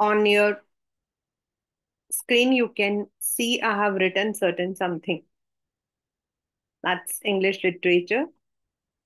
On your screen, you can see I have written certain something. That's English literature,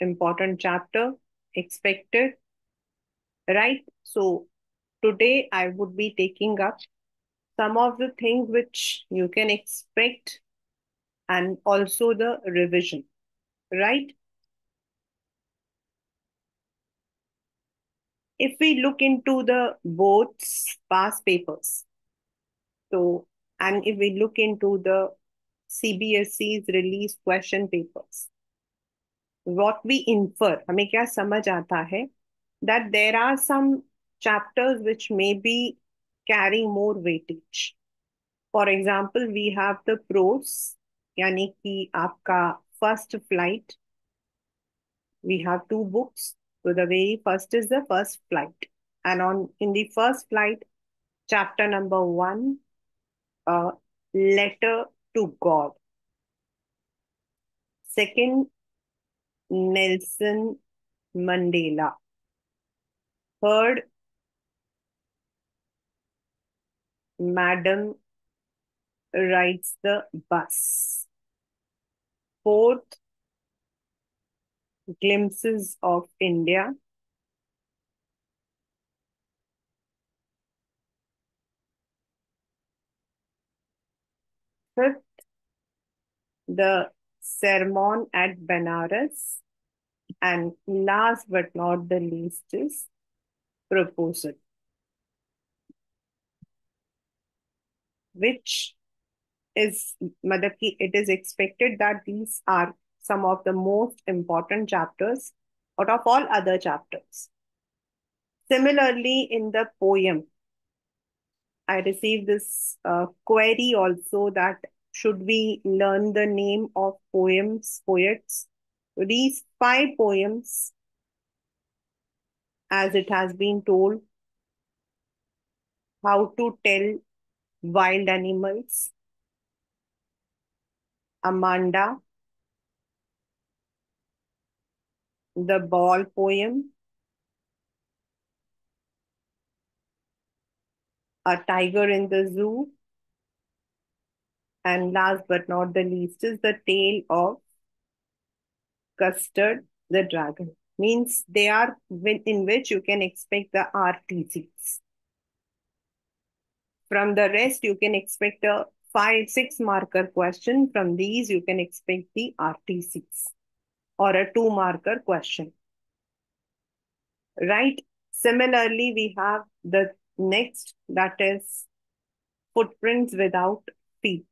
important chapter, expected, right? So today I would be taking up some of the things which you can expect and also the revision, right? If we look into the board's past papers, so and if we look into the CBSE's released question papers, what we infer, हमें क्या समझ आता है, that there are some chapters which may be carrying more weightage. For example, we have the prose, यानी कि आपका first flight. We have two books. So the very first is the first flight, and on in the first flight, chapter number one, a letter to God. Second, Nelson Mandela. Third, Madam rides the bus. Fourth, glimpses of India. Fifth, the sermon at Benares. And last but not the least is proposal, which is मतलब कि it is expected that these are some of the most important chapters out of all other chapters. Similarly, in the poem, I received this query also that should we learn the name of poems, poets? These five poems, as it has been told, how to tell wild animals, Amanda, the ball poem, a tiger in the zoo, and last but not the least is the tale of Custard the dragon. Means they are in which you can expect the RTCs. From the rest, you can expect a 5, 6 marker question. From these, you can expect the RTCs or a 2 marker question. Right? Similarly, we have the next, that is footprints without feet.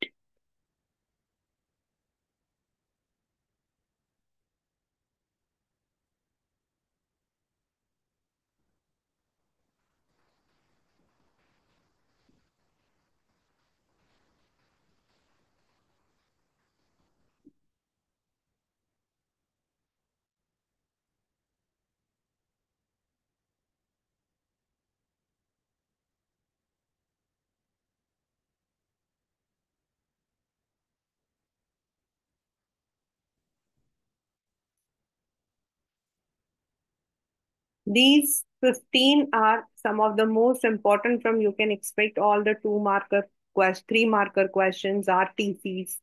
These 15 are some of the most important from you can expect all the 2 marker 3 marker questions, RTCs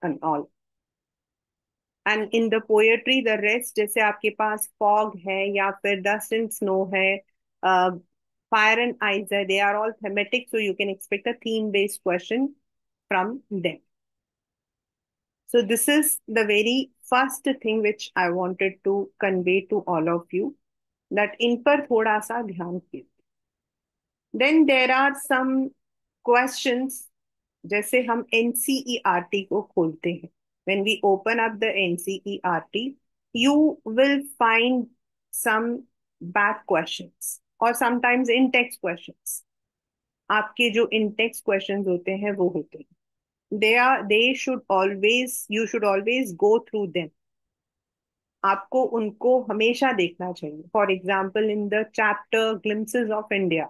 and all. And in the poetry, the rest जैसे आपके पास fog है या फिर dust and snow है, fire and ice है, they are all thematic, so you can expect a theme-based question from them. So this is the very first thing which I wanted to convey to all of you, that इन पर थोड़ा सा ध्यान दीजिए. Then there are some questions. जैसे हम NCERT को खोलते हैं, when we open up the NCERT, you will find some back questions or sometimes in text questions. आपके जो in text questions होते हैं वो होते हैं, they should always, you should always go through them. आपको उनको हमेशा देखना चाहिए. For example in the chapter glimpses of India,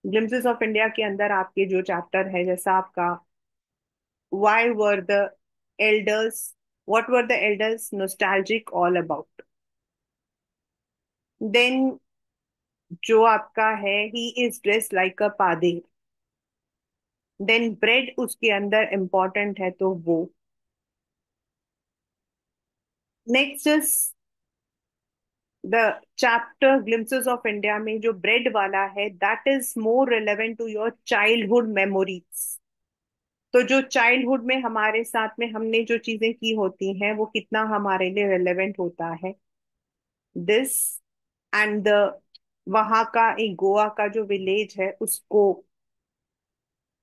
glimpses of India के अंदर आपके जो चैप्टर है, जैसा आपका why were the elders, what were the elders nostalgic all about, then जो आपका है, he is dress like a पादे, देन ब्रेड उसके अंदर इंपॉर्टेंट है तो वो। Next is the chapter glimpses of India में जो ब्रेड वाला है, that is more relevant to your childhood memories. तो जो चाइल्डहुड में हमारे साथ में हमने जो चीजें की होती हैं वो कितना हमारे लिए रिलेवेंट होता है। दिस एंड द वहां का एक गोवा का जो विलेज है उसको,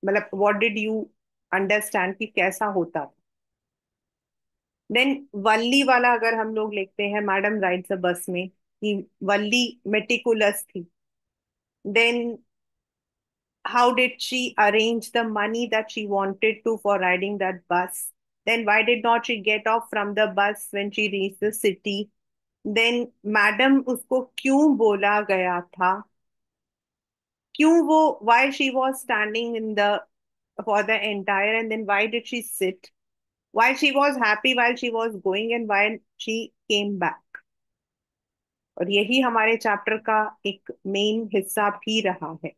मतलब व्हाट डिड यू अंडरस्टैंड कि कैसा होता था। देन वल्ली वाला अगर हम लोग लिखते हैं, मैडम राइड्स अ बस में, कि वल्ली मेटिकुलस थी। Then how did she arrange the money that she wanted to for riding that bus? Then why did not she get off from the bus when she reached the city? Then madam उसको क्यों बोला गया था, क्यों वो, why she was standing in the for the entire, and then why did she sit, why she was happy while she was going and why she came back। और यही हमारे चैप्टर का एक मेन हिस्सा भी रहा है।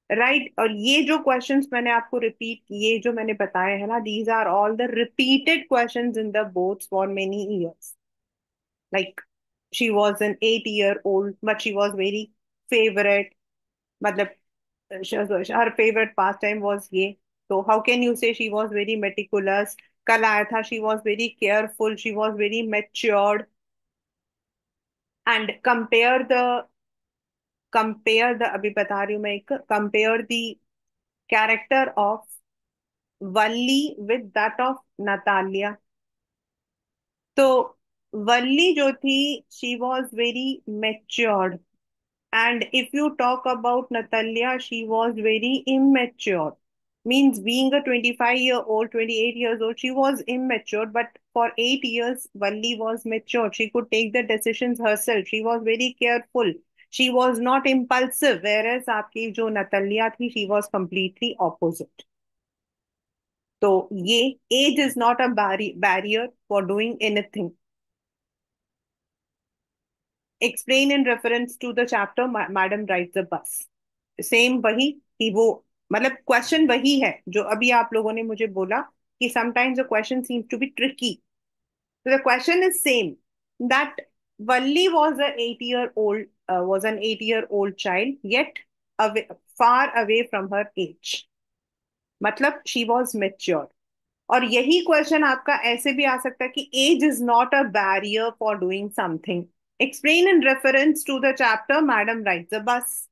राइट, और ये जो क्वेश्चंस मैंने आपको रिपीट किए, जो मैंने बताए हैं ना, these are all the repeated questions in the boards for many years. Like she was an 8 year old but she was very favourite, मतलब हर फेवरेट पास टाइम वॉज ये। तो how can you say she was very meticulous. कल आया था, she was very careful, she was very matured. And compare the अभी बता रही हूँ मैं, एक compare the character of Valli with that of Natalia. तो वल्ली जो थी, she was very matured, and if you talk about Natalia, she was very immature। Means being a 25-year-old, 28 years old, she was immature, but for 8 years, Valli was mature. She could take the decisions herself. She was very careful. She was not impulsive, whereas आपकी जो नतलिया थी, she was completely opposite। तो ये age is not a barrier for doing anything. Explain in reference to the chapter madam rides the bus. Same वही कि वो, मतलब question वही है जो अभी आप लोगों ने मुझे बोला कि sometimes the question seems to be tricky. तो the question is same, that Valli was a 8 year old, was an 8 year old child, yet far away from her age। मतलब शी वॉज मेच्योर। और यही question आपका ऐसे भी आ सकता है कि age is not a barrier for doing something. Explain in reference to the chapter madam rides the bus.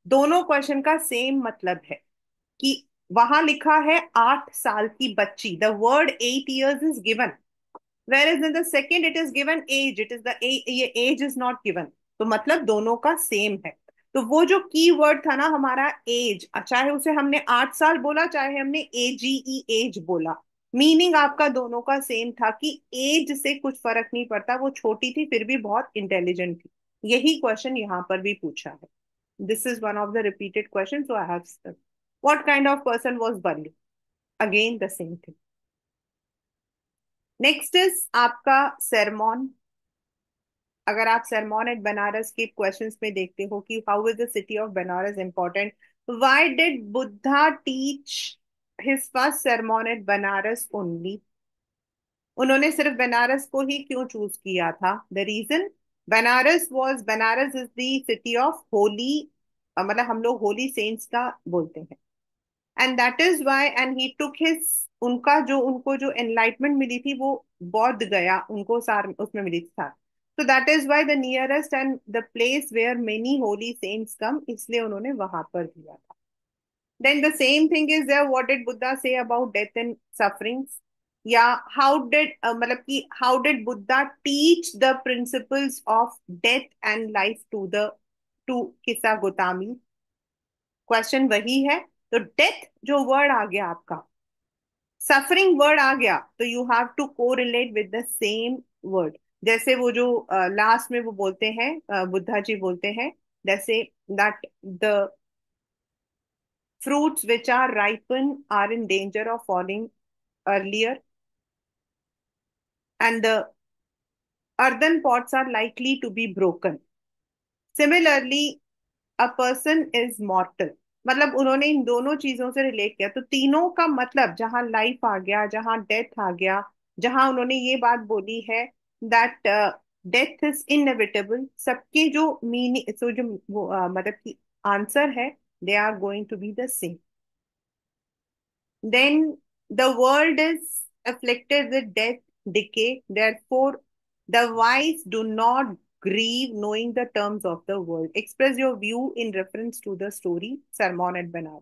दोनों क्वेश्चन का सेम मतलब है कि वहां लिखा है 8 साल की बच्ची, the word 8 years is given, whereas in the second it is given age, it is the ये age is not given। तो मतलब दोनों का सेम है। तो वो जो की वर्ड था ना हमारा एज, चाहे उसे हमने 8 साल बोला चाहे हमने एजीई एज बोला, मीनिंग आपका दोनों का सेम था कि एज से कुछ फर्क नहीं पड़ता, वो छोटी थी फिर भी बहुत इंटेलिजेंट थी। यही क्वेश्चन यहाँ पर भी पूछा है। This is one of the repeated question, so I have what kind of person was Valli, again the same thing. Next is आपका सरमॉन। अगर आप सरमॉन एट बनारस के क्वेश्चंस में देखते हो कि how is the city of Banaras important, why did Buddha teach his first sermon at Banaras only. उन्होंने सिर्फ बनारस को ही क्यों चूज किया था। The reason, Banaras is the city of holy, मतलब हम लोग होली सेंट्स का बोलते हैं। And that is why, and he took his, उनका जो उनको जो एनलाइटमेंट मिली थी वो बौद्ध गया उनको सार उसमें मिली थी सार। तो that is why the nearest and the place where many holy saints come, इसलिए उन्होंने वहां पर दिया था। Then the same thing is there, what did Buddha say about death and sufferings, या हाउ डिड मतलब कि how did Buddha teach the principles of death and life to Kisa Gotami. Question वही है। तो डेथ जो वर्ड आ गया आपका, सफरिंग वर्ड आ गया, तो you have to correlate with the same word. जैसे वो जो लास्ट में वो बोलते हैं, बुद्धा जी बोलते हैं, जैसे that the fruits which are ripen are in danger of falling earlier, and the earthen pots are likely to be broken। Similarly a person is मॉर्टल, मतलब उन्होंने इन दोनों चीजों से रिलेट किया, तो तीनों का मतलब जहां लाइफ आ गया, जहां डेथ आ गया, जहां उन्होंने ये बात बोली है दैट डेथ इज इनएविटेबल, सबके जो मीनिंग, सो जो मतलब की आंसर है, they are going to be the same. Then the world is afflicted with death, decay. Therefore, the wise do not grieve knowing the terms of the world. Express your view in reference to the story Sermon at Benares.